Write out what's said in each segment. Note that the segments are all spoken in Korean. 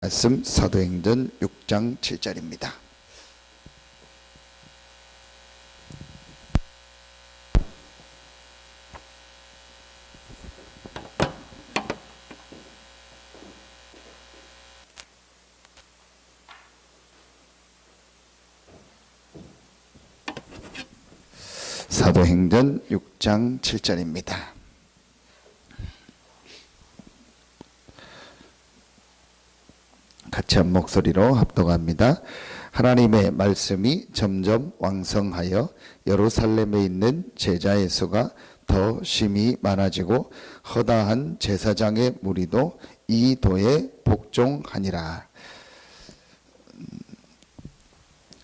말씀 사도행전 6장 7절입니다. 사도행전 6장 7절입니다. 같이 한 목소리로 합독합니다. 하나님의 말씀이 점점 왕성하여 예루살렘에 있는 제자의 수가 더 심히 많아지고 허다한 제사장의 무리도 이 도에 복종하니라.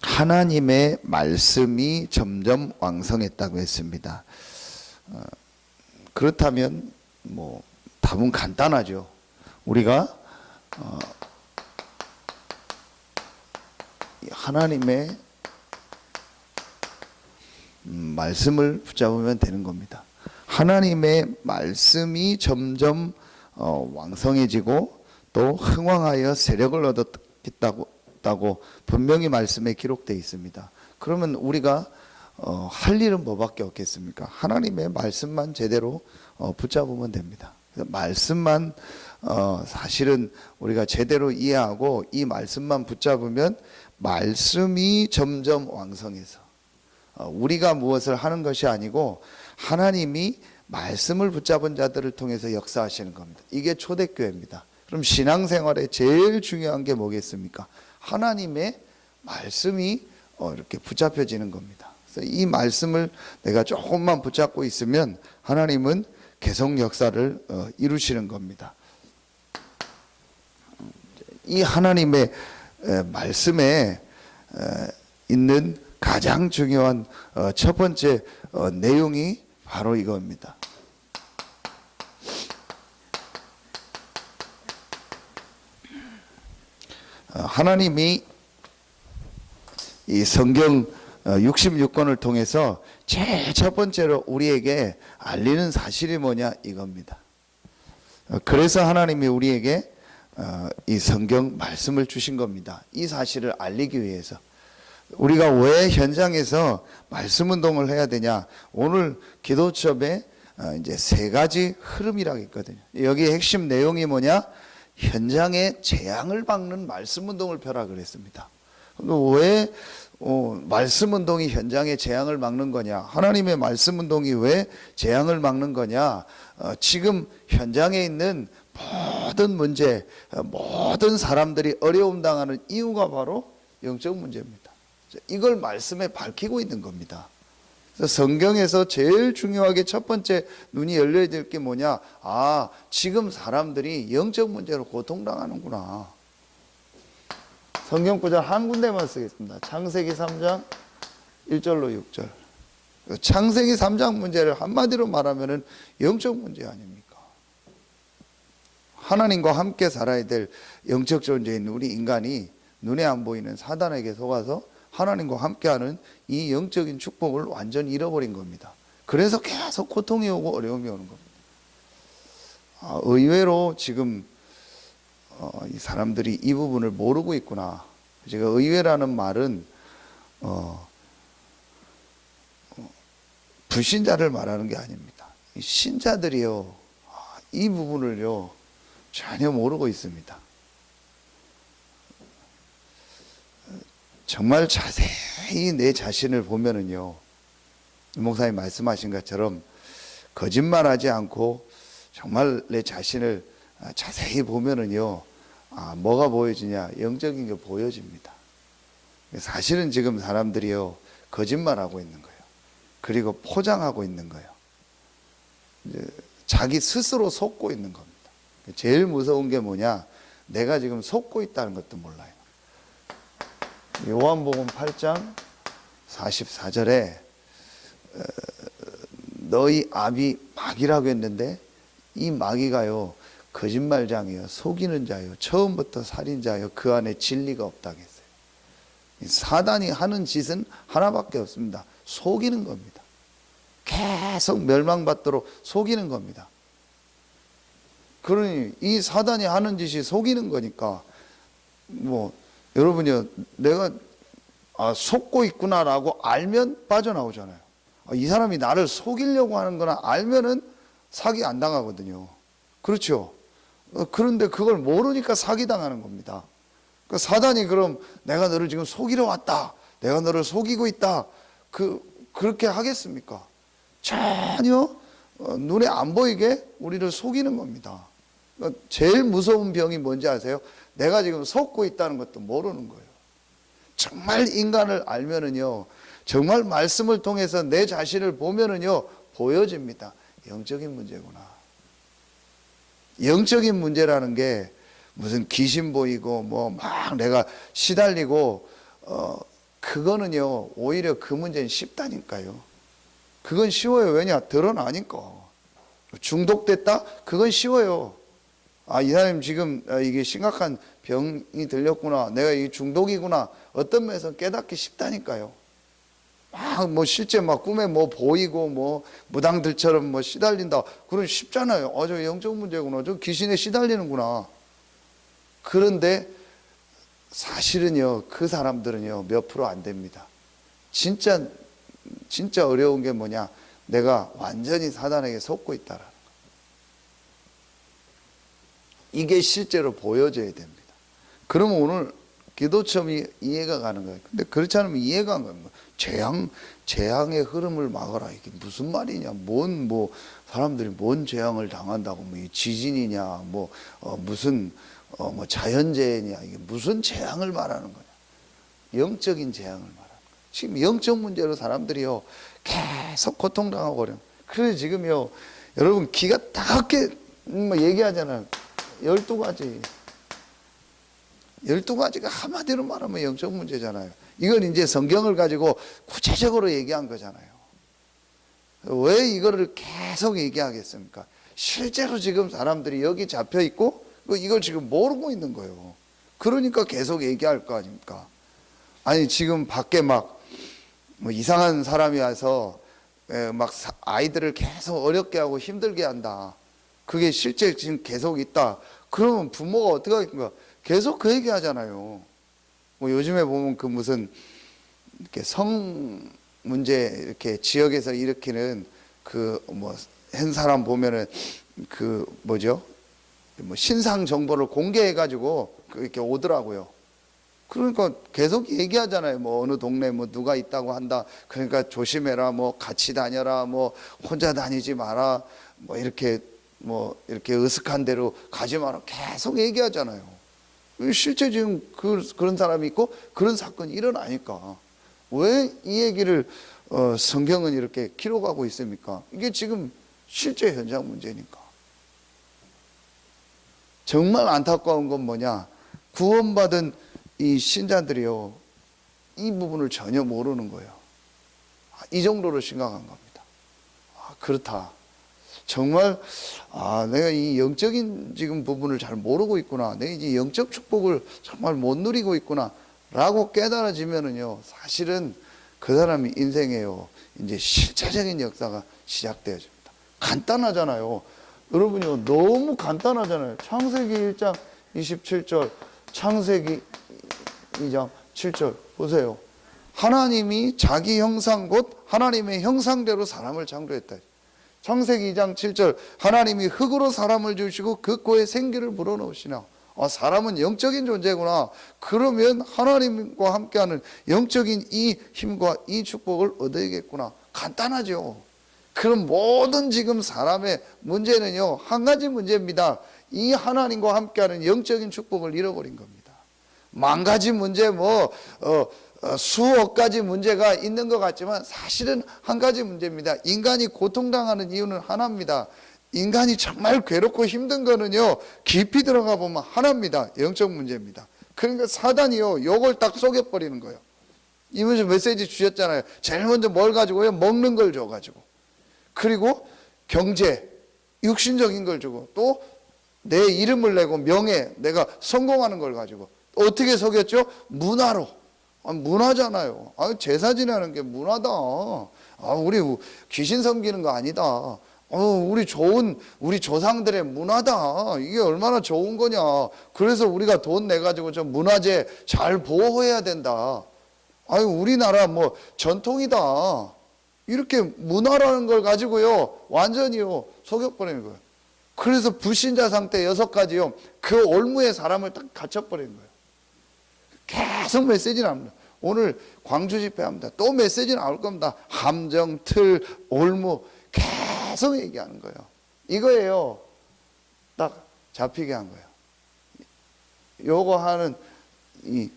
하나님의 말씀이 점점 왕성했다고 했습니다. 그렇다면 답은 간단하죠. 우리가 하나님의 말씀을 붙잡으면 되는 겁니다. 하나님의 말씀이 점점 왕성해지고 또 흥왕하여 세력을 얻었다고 분명히 말씀에 기록되어 있습니다. 그러면 우리가 할 일은 뭐밖에 없겠습니까? 하나님의 말씀만 제대로 붙잡으면 됩니다. 말씀만 사실은 우리가 제대로 이해하고 이 말씀만 붙잡으면 말씀이 점점 왕성해서 우리가 무엇을 하는 것이 아니고 하나님이 말씀을 붙잡은 자들을 통해서 역사하시는 겁니다. 이게 초대교회입니다. 그럼 신앙생활에 제일 중요한 게 뭐겠습니까? 하나님의 말씀이 이렇게 붙잡혀지는 겁니다. 그래서 이 말씀을 내가 조금만 붙잡고 있으면 하나님은 계속 역사를 이루시는 겁니다. 이 하나님의 말씀에 있는 가장 중요한 첫 번째 내용이 바로 이겁니다. 하나님이 이 성경 66권을 통해서 제일 첫 번째로 우리에게 알리는 사실이 뭐냐 이겁니다. 그래서 하나님이 우리에게 이 성경 말씀을 주신 겁니다. 이 사실을 알리기 위해서. 우리가 왜 현장에서 말씀 운동을 해야 되냐? 오늘 기도 수업에 이제 세 가지 흐름이라고 있거든요. 여기 핵심 내용이 뭐냐? 현장의 재앙을 막는 말씀 운동을 펴라 그랬습니다. 왜 말씀 운동이 현장의 재앙을 막는 거냐? 하나님의 말씀 운동이 왜 재앙을 막는 거냐? 지금 현장에 있는 모든 문제, 모든 사람들이 어려움 당하는 이유가 바로 영적 문제입니다. 이걸 말씀에 밝히고 있는 겁니다. 그래서 성경에서 제일 중요하게 첫 번째 눈이 열려야 될 게 뭐냐? 지금 사람들이 영적 문제로 고통당하는구나. 성경 구절 한 군데만 쓰겠습니다. 창세기 3장 1절로 6절. 창세기 3장 문제를 한마디로 말하면 영적 문제 아닙니까? 하나님과 함께 살아야 될 영적 존재인 우리 인간이 눈에 안 보이는 사단에게 속아서 하나님과 함께하는 이 영적인 축복을 완전히 잃어버린 겁니다. 그래서 계속 고통이 오고 어려움이 오는 겁니다. 의외로 지금 이 사람들이 이 부분을 모르고 있구나. 제가 의외라는 말은 불신자를 말하는 게 아닙니다. 신자들이요, 이 부분을요 전혀 모르고 있습니다. 정말 자세히 내 자신을 보면은요, 목사님 말씀하신 것처럼 거짓말하지 않고 정말 내 자신을 자세히 보면은요, 뭐가 보여지냐? 영적인 게 보여집니다. 사실은 지금 사람들이요, 거짓말하고 있는 거예요. 그리고 포장하고 있는 거예요. 자기 스스로 속고 있는 겁니다. 제일 무서운 게 뭐냐? 내가 지금 속고 있다는 것도 몰라요. 요한복음 8장 44절에 너희 아비 마귀라고 했는데 이 마귀가요 거짓말장이요, 속이는 자요, 처음부터 살인자요, 그 안에 진리가 없다고 했어요. 사단이 하는 짓은 하나밖에 없습니다. 속이는 겁니다. 계속 멸망받도록 속이는 겁니다. 그러니 이 사단이 하는 짓이 속이는 거니까 뭐 여러분이요, 내가 속고 있구나라고 알면 빠져나오잖아요. 이 사람이 나를 속이려고 하는 거나 알면은 사기 안 당하거든요. 그렇죠? 그런데 그걸 모르니까 사기당하는 겁니다. 그러니까 사단이 그럼 내가 너를 지금 속이러 왔다, 내가 너를 속이고 있다, 그렇게 하겠습니까? 전혀 눈에 안 보이게 우리를 속이는 겁니다. 그러니까 제일 무서운 병이 뭔지 아세요? 내가 지금 속고 있다는 것도 모르는 거예요. 정말 인간을 알면은요, 정말 말씀을 통해서 내 자신을 보면은요, 보여집니다. 영적인 문제구나. 영적인 문제라는 게 무슨 귀신 보이고 뭐 막 내가 시달리고 그거는요, 오히려 그 문제는 쉽다니까요. 그건 쉬워요. 왜냐? 드러나니까. 중독됐다? 그건 쉬워요. 이 사람 지금 이게 심각한 병이 들렸구나, 내가 이 중독이구나, 어떤 면에서 깨닫기 쉽다니까요. 막 뭐 실제 막 꿈에 뭐 보이고 뭐 무당들처럼 뭐 시달린다, 그건 쉽잖아요. 저 영적 문제구나, 저 귀신에 시달리는구나. 그런데 사실은요, 그 사람들은요 몇 프로 안 됩니다. 진짜 어려운 게 뭐냐? 내가 완전히 사단에게 속고 있다라는 거. 이게 실제로 보여져야 됩니다. 그러면 오늘 기도처음이 이해가 가는 거예요. 근데 그렇지 않으면 이해가 안 가는 거예요. 재앙의 흐름을 막아라, 이게 무슨 말이냐? 뭐 사람들이 뭔 재앙을 당한다고, 뭐 지진이냐, 무슨 뭐 자연재해냐, 이게 무슨 재앙을 말하는 거냐? 영적인 재앙을 말하는 거예요. 지금 영적 문제로 사람들이요 계속 고통당하고 그래요. 그래서 지금요, 여러분 기가 다게 뭐 얘기하잖아요. 12가지가 한마디로 말하면 영적 문제잖아요. 이건 이제 성경을 가지고 구체적으로 얘기한 거잖아요. 왜 이거를 계속 얘기하겠습니까? 실제로 지금 사람들이 여기 잡혀 있고 이걸 지금 모르고 있는 거예요. 그러니까 계속 얘기할 거 아닙니까? 아니 지금 밖에 막 뭐 이상한 사람이 와서 막 아이들을 계속 어렵게 하고 힘들게 한다, 그게 실제 지금 계속 있다. 그러면 부모가 어떻게 하겠습니까? 계속 그 얘기 하잖아요. 뭐 요즘에 보면 그 무슨 이렇게 성 문제 이렇게 지역에서 일으키는 그 뭐 한 사람 보면은 그 뭐죠? 뭐 신상 정보를 공개해 가지고 이렇게 오더라고요. 그러니까 계속 얘기하잖아요. 뭐 어느 동네 뭐 누가 있다고 한다, 그러니까 조심해라, 뭐 같이 다녀라, 뭐 혼자 다니지 마라, 뭐 이렇게 으슥한 데로 가지 마라, 계속 얘기하잖아요. 실제 지금 그런 사람이 있고 그런 사건이 일어나니까 왜 이 얘기를 성경은 이렇게 기록하고 있습니까? 이게 지금 실제 현장 문제니까. 정말 안타까운 건 뭐냐? 구원받은 이 신자들이요, 이 부분을 전혀 모르는 거예요. 이 정도로 심각한 겁니다. 그렇다. 정말 내가 이 영적인 지금 부분을 잘 모르고 있구나, 내가 이제 영적 축복을 정말 못 누리고 있구나 라고 깨달아지면은요, 사실은 그 사람이 인생에요 이제 실제적인 역사가 시작되어집니다. 간단하잖아요. 여러분이요, 너무 간단하잖아요. 창세기 1장 27절, 창세기 2장 7절 보세요. 하나님이 자기 형상 곧 하나님의 형상대로 사람을 창조했다. 창세기 2장 7절, 하나님이 흙으로 사람을 지으시고 그 코에 생기를 불어넣으시나. 사람은 영적인 존재구나. 그러면 하나님과 함께하는 영적인 이 힘과 이 축복을 얻어야겠구나. 간단하죠. 그럼 모든 지금 사람의 문제는요, 한 가지 문제입니다. 이 하나님과 함께하는 영적인 축복을 잃어버린 겁니다. 만 가지 문제, 수억 가지 문제가 있는 것 같지만 사실은 한 가지 문제입니다. 인간이 고통당하는 이유는 하나입니다. 인간이 정말 괴롭고 힘든 거는요, 깊이 들어가 보면 하나입니다. 영적 문제입니다. 그러니까 사단이요, 요걸 딱 속여버리는 거예요. 이분이 메시지 주셨잖아요. 제일 먼저 뭘 가지고요? 먹는 걸 줘가지고. 그리고 경제, 육신적인 걸 주고, 또 내 이름을 내고 명예, 내가 성공하는 걸 가지고. 어떻게 속였죠? 문화로. 문화잖아요. 제사 지내는 게 문화다. 우리 귀신 섬기는 거 아니다. 우리 조상들의 문화다. 이게 얼마나 좋은 거냐. 그래서 우리가 돈 내가지고 좀 문화재 잘 보호해야 된다. 우리나라 뭐 전통이다. 이렇게 문화라는 걸 가지고요, 완전히요, 속여버리는 거예요. 그래서 불신자 상태 6가지요, 그 올무에 사람을 딱 갇혀버리는 거예요. 계속 메시지 나옵니다. 오늘 광주 집회합니다. 또 메시지 나올 겁니다. 함정, 틀, 올무 계속 얘기하는 거예요. 이거예요. 딱 잡히게 한 거예요. 요거 하는 이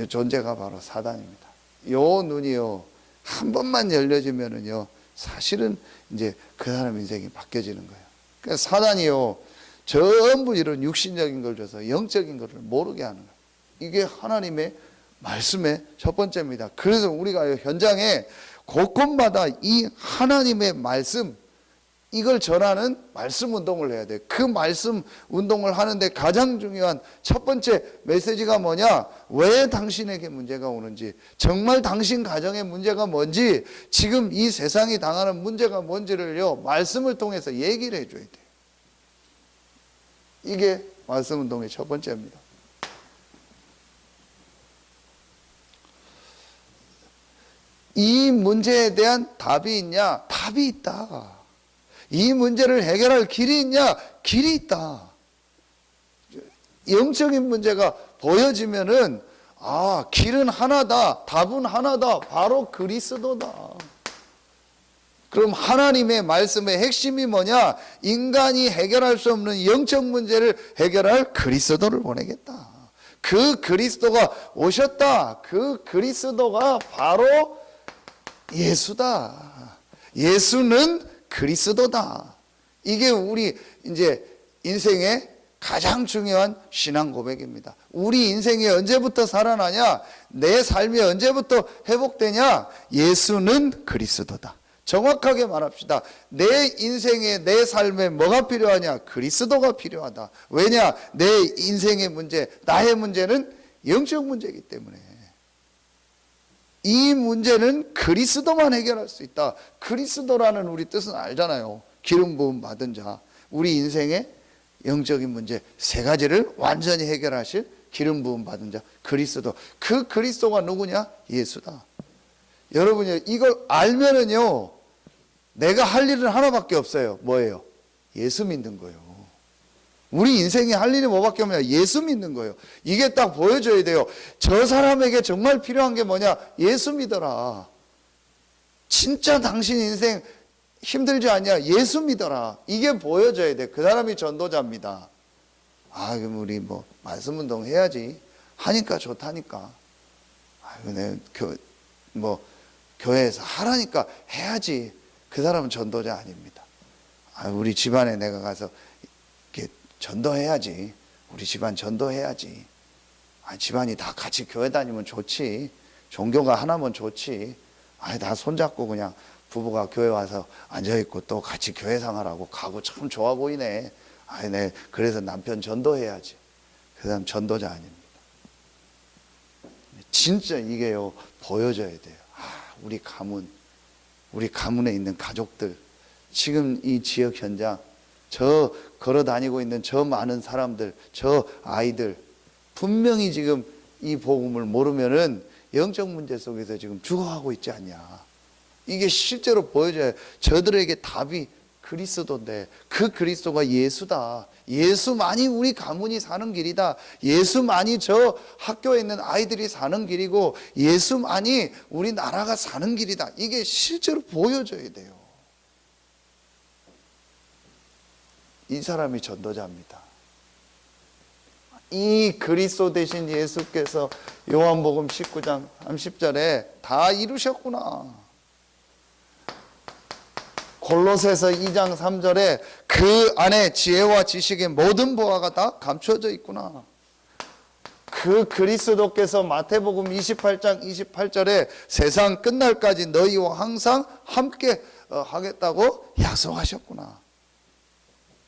존재가 바로 사단입니다. 요 눈이요, 한 번만 열려지면은요, 사실은 이제 그 사람 인생이 바뀌어지는 거예요. 그러니까 사단이요, 전부 이런 육신적인 걸 줘서 영적인 것을 모르게 하는 거예요. 이게 하나님의 말씀의 첫 번째입니다. 그래서 우리가 현장에 곳곳마다 이 하나님의 말씀, 이걸 전하는 말씀 운동을 해야 돼요. 그 말씀 운동을 하는데 가장 중요한 첫 번째 메시지가 뭐냐? 왜 당신에게 문제가 오는지, 정말 당신 가정의 문제가 뭔지, 지금 이 세상이 당하는 문제가 뭔지를요, 말씀을 통해서 얘기를 해줘야 돼요. 이게 말씀 운동의 첫 번째입니다. 이 문제에 대한 답이 있냐? 답이 있다. 이 문제를 해결할 길이 있냐? 길이 있다. 영적인 문제가 보여지면은, 길은 하나다, 답은 하나다, 바로 그리스도다. 그럼 하나님의 말씀의 핵심이 뭐냐? 인간이 해결할 수 없는 영적 문제를 해결할 그리스도를 보내겠다. 그 그리스도가 오셨다. 그 그리스도가 바로 예수다. 예수는 그리스도다. 이게 우리 이제 인생의 가장 중요한 신앙 고백입니다. 우리 인생이 언제부터 살아나냐? 내 삶이 언제부터 회복되냐? 예수는 그리스도다. 정확하게 말합시다. 내 인생에, 내 삶에 뭐가 필요하냐? 그리스도가 필요하다. 왜냐? 내 인생의 문제, 나의 문제는 영적 문제이기 때문에. 이 문제는 그리스도만 해결할 수 있다. 그리스도라는 우리 뜻은 알잖아요. 기름 부음 받은 자. 우리 인생의 영적인 문제 3가지를 완전히 해결하실 기름 부음 받은 자 그리스도. 그 그리스도가 누구냐? 예수다. 여러분이 이걸 알면은요, 내가 할 일은 하나밖에 없어요. 뭐예요? 예수 믿는 거예요. 우리 인생에 할 일이 뭐밖에 없냐? 예수 믿는 거예요. 이게 딱 보여줘야 돼요. 저 사람에게 정말 필요한 게 뭐냐? 예수 믿어라. 진짜 당신 인생 힘들지 않냐? 예수 믿어라. 이게 보여줘야 돼. 그 사람이 전도자입니다. 그럼 우리 뭐 말씀 운동 해야지. 하니까 좋다니까. 교회에서 하라니까 해야지. 그 사람은 전도자 아닙니다. 우리 집안에 내가 가서 이렇게 전도해야지. 우리 집안 전도해야지. 집안이 다 같이 교회 다니면 좋지. 종교가 하나면 좋지. 다 손잡고 그냥 부부가 교회 와서 앉아있고 또 같이 교회 생활하고 가고 참 좋아 보이네. 그래서 남편 전도해야지. 그 사람 전도자 아닙니다. 진짜 이게요, 보여줘야 돼요. 우리 가문에 있는 가족들, 지금 이 지역 현장, 저 걸어 다니고 있는 저 많은 사람들, 저 아이들, 분명히 지금 이 복음을 모르면은 영적 문제 속에서 지금 죽어가고 있지 않냐. 이게 실제로 보여져요. 저들에게 답이 그리스도인데, 그 그리스도가 예수다. 예수만이 우리 가문이 사는 길이다. 예수만이 저 학교에 있는 아이들이 사는 길이고, 예수만이 우리나라가 사는 길이다. 이게 실제로 보여져야 돼요. 이 사람이 전도자입니다. 이 그리스도 대신 예수께서 요한복음 19장 30절에 다 이루셨구나. 골로새서 2장 3절에 그 안에 지혜와 지식의 모든 보화가 다 감춰져 있구나. 그 그리스도께서 마태복음 28장 28절에 세상 끝날까지 너희와 항상 함께 하겠다고 약속하셨구나.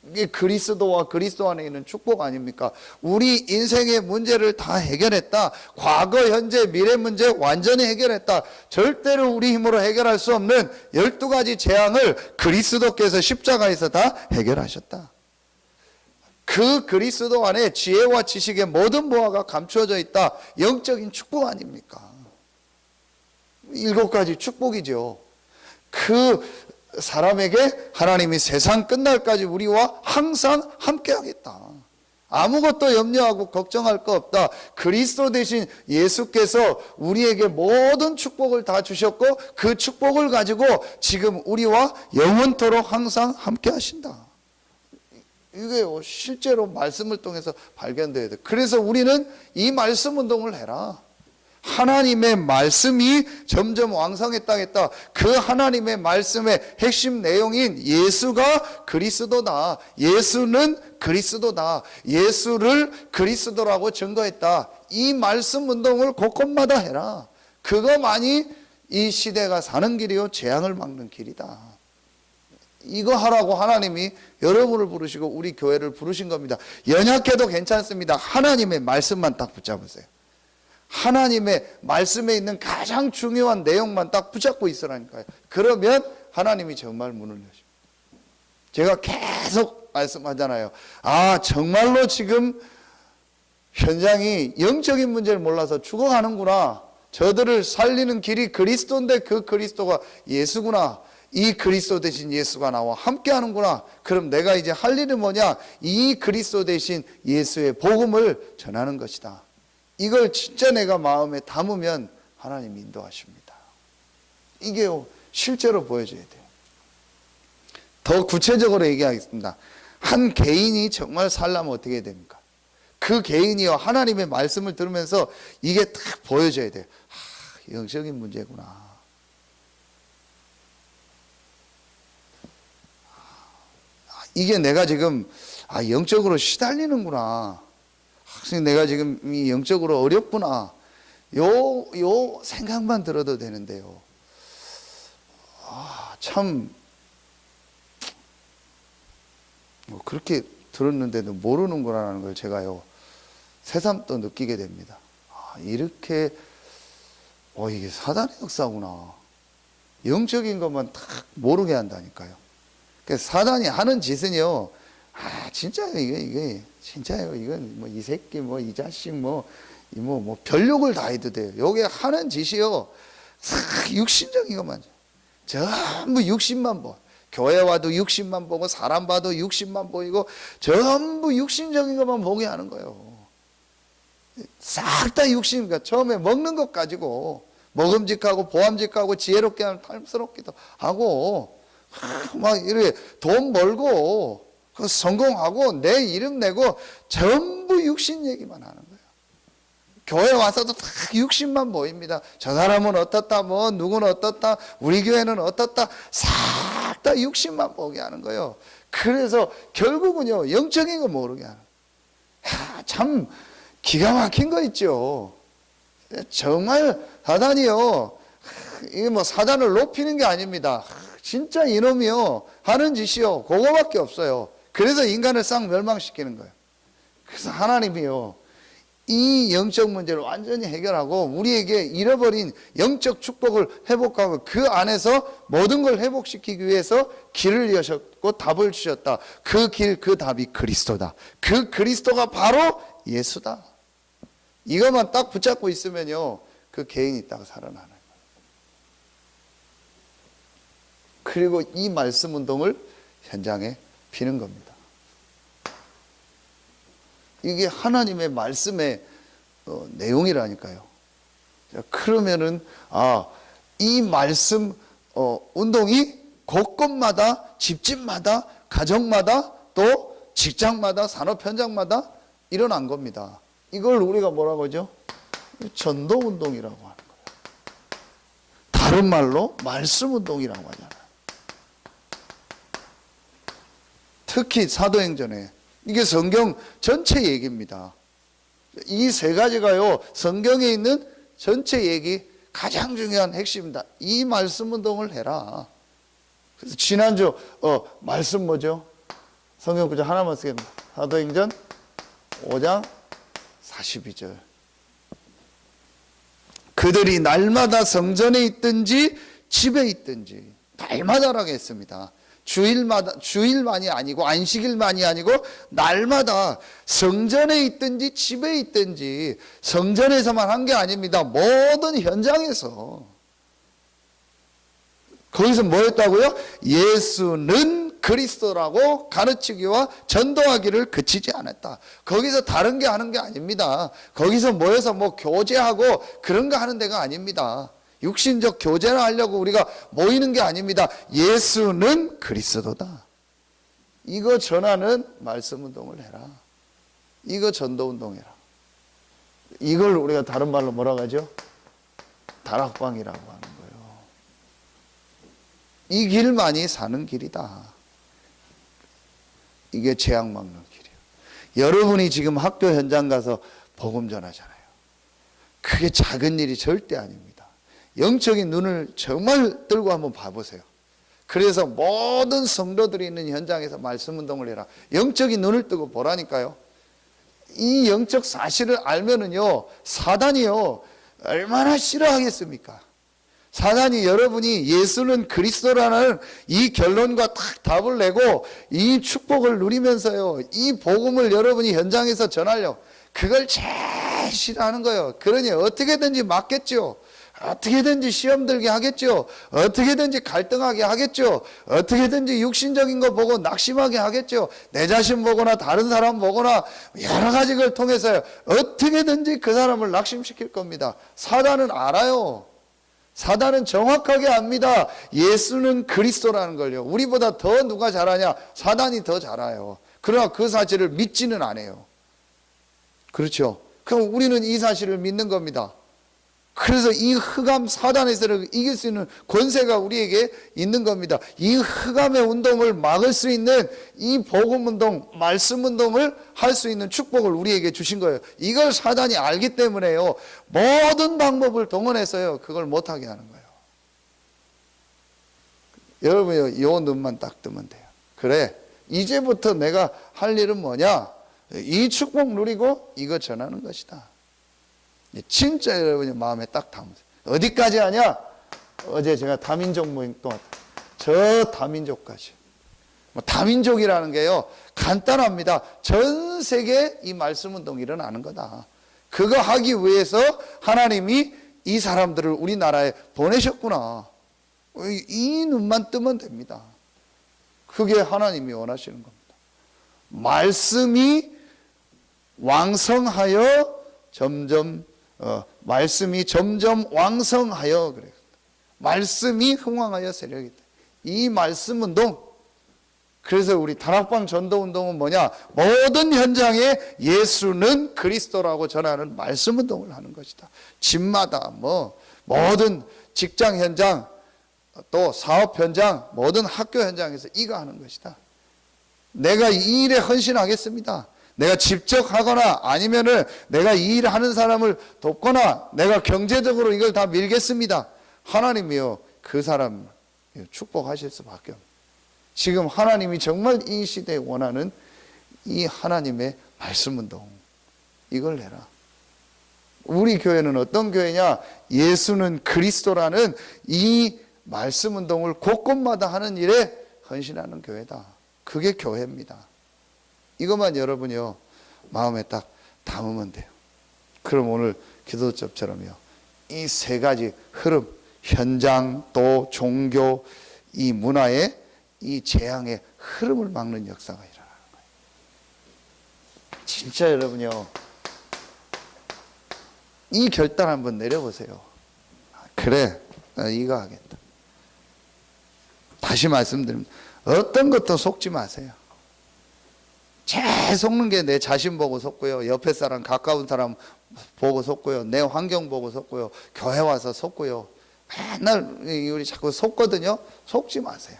이게 그리스도와 그리스도 안에 있는 축복 아닙니까? 우리 인생의 문제를 다 해결했다. 과거, 현재, 미래 문제 완전히 해결했다. 절대로 우리 힘으로 해결할 수 없는 12가지 재앙을 그리스도께서 십자가에서 다 해결하셨다. 그 그리스도 안에 지혜와 지식의 모든 보화가 감추어져 있다. 영적인 축복 아닙니까? 7가지 축복이죠. 그 사람에게 하나님이 세상 끝날까지 우리와 항상 함께하겠다. 아무것도 염려하고 걱정할 거 없다. 그리스도 대신 예수께서 우리에게 모든 축복을 다 주셨고 그 축복을 가지고 지금 우리와 영원토록 항상 함께하신다. 이게 실제로 말씀을 통해서 발견돼야 돼. 그래서 우리는 이 말씀 운동을 해라. 하나님의 말씀이 점점 왕성했다겠다. 그 하나님의 말씀의 핵심 내용인 예수가 그리스도다. 예수는 그리스도다. 예수를 그리스도라고 증거했다. 이 말씀 운동을 곳곳마다 해라. 그것만이 이 시대가 사는 길이요 재앙을 막는 길이다. 이거 하라고 하나님이 여러분을 부르시고 우리 교회를 부르신 겁니다. 연약해도 괜찮습니다. 하나님의 말씀만 딱 붙잡으세요. 하나님의 말씀에 있는 가장 중요한 내용만 딱 붙잡고 있으라니까요. 그러면 하나님이 정말 문을 여십니다. 제가 계속 말씀하잖아요. 정말로 지금 현장이 영적인 문제를 몰라서 죽어가는구나. 저들을 살리는 길이 그리스도인데 그 그리스도가 예수구나. 이 그리스도 대신 예수가 나와 함께 하는구나. 그럼 내가 이제 할 일은 뭐냐? 이 그리스도 대신 예수의 복음을 전하는 것이다. 이걸 진짜 내가 마음에 담으면 하나님이 인도하십니다. 이게 실제로 보여줘야 돼요. 더 구체적으로 얘기하겠습니다. 한 개인이 정말 살려면 어떻게 해야 됩니까? 그 개인이요 하나님의 말씀을 들으면서 이게 딱 보여줘야 돼요. 영적인 문제구나. 이게 내가 지금 영적으로 시달리는구나. 내가 지금 영적으로 어렵구나. 요 생각만 들어도 되는데요. 참 그렇게 들었는데도 모르는구나라는 걸 제가요 새삼 또 느끼게 됩니다. 이렇게 이게 사단의 역사구나. 영적인 것만 딱 모르게 한다니까요. 그러니까 사단이 하는 짓은요, 진짜요, 이게 진짜요. 이건 뭐 이 새끼, 뭐 이 자식, 뭐 별욕을 다 해도 돼요. 요게 하는 짓이요, 육신적인 것만, 전부 육신만 보. 교회 와도 육신만 보고, 사람 봐도 육신만 보이고, 전부 육신적인 것만 보게 하는 거예요. 싹 다 육신이니까 처음에 먹는 것 가지고 먹음직하고 보암직하고 지혜롭게 하면 탐스럽기도 하고. 막 이렇게 돈 벌고 성공하고 내 이름 내고 전부 육신 얘기만 하는 거예요. 교회 와서도 다 육신만 보입니다. 저 사람은 어떻다, 뭐 누구는 어떻다, 우리 교회는 어떻다, 싹 다 육신만 보게 하는 거예요. 그래서 결국은요 영적인 거 모르게 하는 거예요. 참 기가 막힌 거 있죠. 정말 사단이요, 이게 뭐 사단을 높이는 게 아닙니다. 진짜 이놈이요 하는 짓이요 그거밖에 없어요. 그래서 인간을 싹 멸망시키는 거예요. 그래서 하나님이요 이 영적 문제를 완전히 해결하고 우리에게 잃어버린 영적 축복을 회복하고 그 안에서 모든 걸 회복시키기 위해서 길을 여셨고 답을 주셨다. 그 길, 그 답이 그리스도다. 그 그리스도가 바로 예수다. 이것만 딱 붙잡고 있으면요 그 개인이 딱 살아나는 거예요. 그리고 이 말씀 운동을 현장에 피는 겁니다. 이게 하나님의 말씀의 내용이라니까요. 그러면은 이 말씀 운동이 곳곳마다, 집집마다, 가정마다, 또 직장마다, 산업 현장마다 일어난 겁니다. 이걸 우리가 뭐라고 하죠? 전도 운동이라고 하는 거예요. 다른 말로 말씀 운동이라고 하잖아요. 특히 사도행전에 이게 성경 전체 얘기입니다. 이 세 가지가요 성경에 있는 전체 얘기 가장 중요한 핵심입니다. 이 말씀 운동을 해라. 그래서 지난주 말씀 뭐죠? 성경 구절 하나만 쓰겠습니다. 사도행전 5장 42절. 그들이 날마다 성전에 있든지 집에 있든지, 날마다라고 했습니다. 주일만이 아니고 안식일만이 아니고 날마다 성전에 있든지 집에 있든지, 성전에서만 한 게 아닙니다. 모든 현장에서. 거기서 뭐였다고요? 예수는 그리스도라고 가르치기와 전도하기를 그치지 않았다. 거기서 다른 게 하는 게 아닙니다. 거기서 모여서 뭐 교제하고 그런 거 하는 데가 아닙니다. 육신적 교제를 하려고 우리가 모이는 게 아닙니다. 예수는 그리스도다. 이거 전하는 말씀 운동을 해라. 이거 전도 운동해라. 이걸 우리가 다른 말로 뭐라고 하죠? 다락방이라고 하는 거예요. 이 길만이 사는 길이다. 이게 재앙 막는 길이에요. 여러분이 지금 학교 현장 가서 복음 전하잖아요. 그게 작은 일이 절대 아닙니다. 영적인 눈을 정말 들고 한번 봐보세요. 그래서 모든 성도들이 있는 현장에서 말씀 운동을 해라. 영적인 눈을 뜨고 보라니까요. 이 영적 사실을 알면은요, 사단이요 얼마나 싫어하겠습니까? 사단이 여러분이 예수는 그리스도라는 이 결론과 딱 답을 내고 이 축복을 누리면서요, 이 복음을 여러분이 현장에서 전하려고, 그걸 제일 싫어하는 거예요. 그러니 어떻게든지 막겠죠. 어떻게든지 시험 들게 하겠죠. 어떻게든지 갈등하게 하겠죠. 어떻게든지 육신적인 거 보고 낙심하게 하겠죠. 내 자신 보거나 다른 사람 보거나 여러 가지 걸 통해서요, 어떻게든지 그 사람을 낙심시킬 겁니다. 사단은 알아요. 사단은 정확하게 압니다. 예수는 그리스도라는 걸요. 우리보다 더 누가 잘하냐? 사단이 더 잘 알아요. 그러나 그 사실을 믿지는 않아요. 그렇죠? 그럼 우리는 이 사실을 믿는 겁니다. 그래서 이 흑암 사단에서 이길 수 있는 권세가 우리에게 있는 겁니다. 이 흑암의 운동을 막을 수 있는 이 복음 운동, 말씀 운동을 할 수 있는 축복을 우리에게 주신 거예요. 이걸 사단이 알기 때문에요, 모든 방법을 동원해서요 그걸 못하게 하는 거예요. 여러분요, 이 눈만 딱 뜨면 돼요. 그래, 이제부터 내가 할 일은 뭐냐? 이 축복 누리고 이거 전하는 것이다. 진짜 여러분이 마음에 딱 담으세요. 어디까지 하냐? 어제 제가 다민족 모임 또 왔다. 저 다민족까지. 다민족이라는 게요 간단합니다. 전 세계에 이 말씀 운동이 일어나는 거다. 그거 하기 위해서 하나님이 이 사람들을 우리나라에 보내셨구나. 이 눈만 뜨면 됩니다. 그게 하나님이 원하시는 겁니다. 말씀이 왕성하여 말씀이 점점 왕성하여, 그래요. 말씀이 흥왕하여 세력이 있다. 이 말씀 운동. 그래서 우리 다락방 전도 운동은 뭐냐? 모든 현장에 예수는 그리스도라고 전하는 말씀 운동을 하는 것이다. 집마다 모든 직장 현장, 또 사업 현장, 모든 학교 현장에서 이거 하는 것이다. 내가 이 일에 헌신하겠습니다. 내가 직접 하거나 아니면은 내가 이 일을 하는 사람을 돕거나 내가 경제적으로 이걸 다 밀겠습니다. 하나님이요 그 사람 축복하실 수밖에 없습니다. 지금 하나님이 정말 이 시대에 원하는 이 하나님의 말씀 운동, 이걸 해라. 우리 교회는 어떤 교회냐? 예수는 그리스도라는 이 말씀 운동을 곳곳마다 하는 일에 헌신하는 교회다. 그게 교회입니다. 이것만 여러분이요 마음에 딱 담으면 돼요. 그럼 오늘 기도접처럼요 이 세 가지 흐름, 현장 또 종교, 이 문화의 이 재앙의 흐름을 막는 역사가 일어나는 거예요. 진짜 여러분요 이 결단 한번 내려보세요. 그래, 나 이거 하겠다. 다시 말씀드립니다. 어떤 것도 속지 마세요. 제일 속는 게 내 자신 보고 속고요, 옆에 사람, 가까운 사람 보고 속고요, 내 환경 보고 속고요, 교회 와서 속고요. 맨날 우리 자꾸 속거든요. 속지 마세요.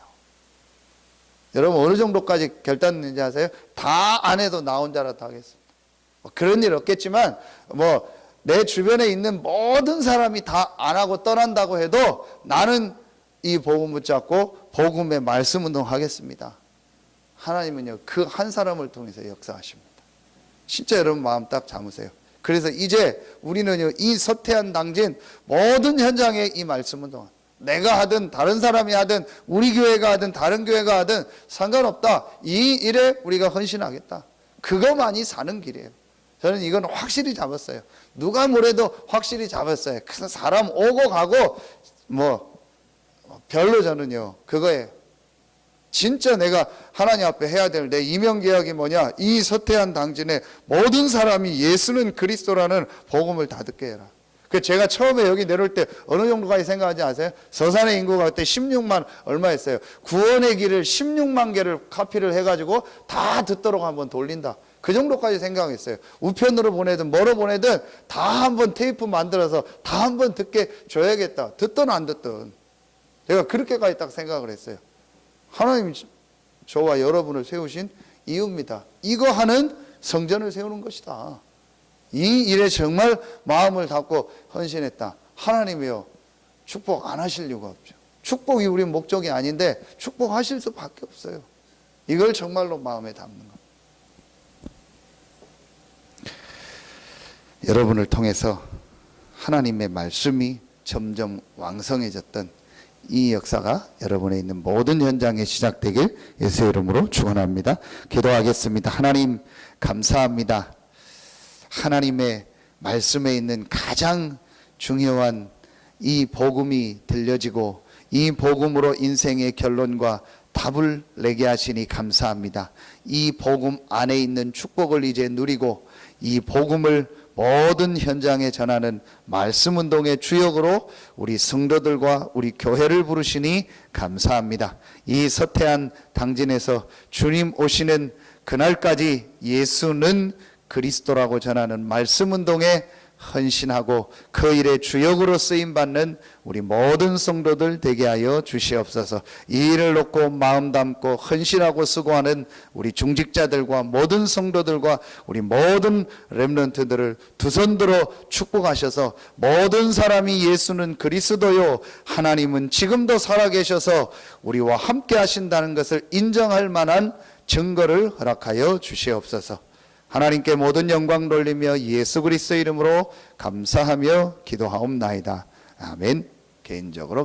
여러분 어느 정도까지 결단했는지 아세요? 다 안 해도 나 혼자라도 하겠습니다. 그런 일 없겠지만 내 주변에 있는 모든 사람이 다 안 하고 떠난다고 해도 나는 이 복음 붙잡고 복음의 말씀 운동 하겠습니다. 하나님은요 그 한 사람을 통해서 역사하십니다. 진짜 여러분 마음 딱 잡으세요. 그래서 이제 우리는요 이 서태한 당진 모든 현장에 이 말씀은 동안 내가 하든 다른 사람이 하든 우리 교회가 하든 다른 교회가 하든 상관없다. 이 일에 우리가 헌신하겠다. 그것만이 사는 길이에요. 저는 이건 확실히 잡았어요. 누가 뭐래도 확실히 잡았어요. 그래서 사람 오고 가고 뭐 별로 저는요 그거에 진짜 내가 하나님 앞에 해야 될 내 이명계약이 뭐냐, 이 서태한 당진에 모든 사람이 예수는 그리스도라는 복음을 다 듣게 해라. 그 제가 처음에 여기 내려올 때 어느 정도까지 생각하지 아세요? 서산의 인구가 그때 16만 얼마였어요? 구원의 길을 16만 개를 카피를 해가지고 다 듣도록 한번 돌린다. 그 정도까지 생각했어요. 우편으로 보내든 뭐로 보내든 다 한번 테이프 만들어서 다 한번 듣게 줘야겠다. 듣든 안 듣든. 제가 그렇게까지 딱 생각을 했어요. 하나님이 저와 여러분을 세우신 이유입니다. 이거 하는 성전을 세우는 것이다. 이 일에 정말 마음을 담고 헌신했다. 하나님이요 축복 안 하실 이유가 없죠. 축복이 우리 목적이 아닌데 축복하실 수밖에 없어요. 이걸 정말로 마음에 담는 것. 여러분을 통해서 하나님의 말씀이 점점 왕성해졌던 이 역사가 여러분의 있는 모든 현장에 시작되길 예수의 이름으로 축원합니다. 기도하겠습니다. 하나님 감사합니다. 하나님의 말씀에 있는 가장 중요한 이 복음이 들려지고 이 복음으로 인생의 결론과 답을 내게 하시니 감사합니다. 이 복음 안에 있는 축복을 이제 누리고 이 복음을 모든 현장에 전하는 말씀운동의 주역으로 우리 성도들과 우리 교회를 부르시니 감사합니다. 이 서태한 당진에서 주님 오시는 그날까지 예수는 그리스도라고 전하는 말씀운동에 헌신하고 그 일의 주역으로 쓰임받는 우리 모든 성도들 되게 하여 주시옵소서. 이 일을 놓고 마음 담고 헌신하고 수고하는 우리 중직자들과 모든 성도들과 우리 모든 렘넌트들을 두 손 들어 축복하셔서 모든 사람이 예수는 그리스도요 하나님은 지금도 살아계셔서 우리와 함께 하신다는 것을 인정할 만한 증거를 허락하여 주시옵소서. 하나님께 모든 영광 돌리며 예수 그리스도 이름으로 감사하며 기도하옵나이다. 아멘. 개인적으로